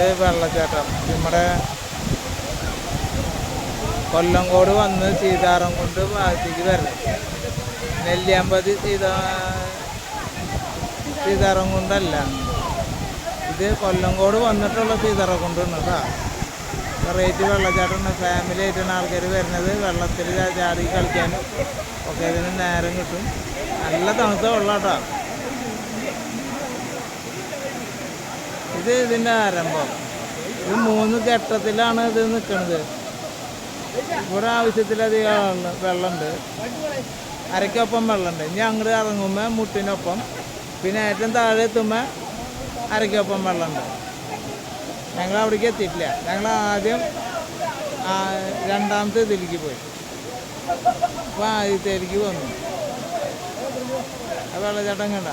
ഇത് വെള്ളച്ചാട്ടം നമ്മുടെ കൊല്ലങ്കോട് വന്ന് സീതാറംകുണ്ട് ഭാഗത്തേക്ക് വരണം. നെല്ലിയാമ്പതി സീതാറംകുണ്ടല്ല, ഇത് കൊല്ലങ്കോട് വന്നിട്ടുള്ള സീതാറംകുണ്ടാണ് കേട്ടോ. വെറൈറ്റി വെള്ളച്ചാട്ടമാണ്. ഫാമിലി ആയിട്ടാണ് ആൾക്കാർ വരുന്നത്. വെള്ളത്തിൽ ചാടി കളിക്കാനും ഒക്കെ ഇതിന് നേരം കിട്ടും. നല്ല തണുത്ത വെള്ളം കേട്ടോ. ഇത് ഇതിൻ്റെ ആരംഭം. ഇത് 3 ഘട്ടത്തിലാണ് ഇത് നിൽക്കുന്നത്. ഇവിടെ ആവശ്യത്തിലധികം വെള്ളമുണ്ട്. അരയ്ക്കൊപ്പം വെള്ളമുണ്ട്. ഇനി അങ്ങോട്ട് ഇറങ്ങുമ്പോൾ മുട്ടിനൊപ്പം, പിന്നെ ഏറ്റവും താഴെ എത്തുമ്പോൾ അരയ്ക്കൊപ്പം വെള്ളമുണ്ട്. ഞങ്ങൾ അവിടേക്ക് എത്തിയിട്ടില്ല. ഞങ്ങൾ ആദ്യം രണ്ടാമത്തെ ഇതിലേക്ക് പോയി, അപ്പോൾ ആദ്യത്തേക്ക് വന്നു. ആ വെള്ളച്ചാട്ടം കണ്ട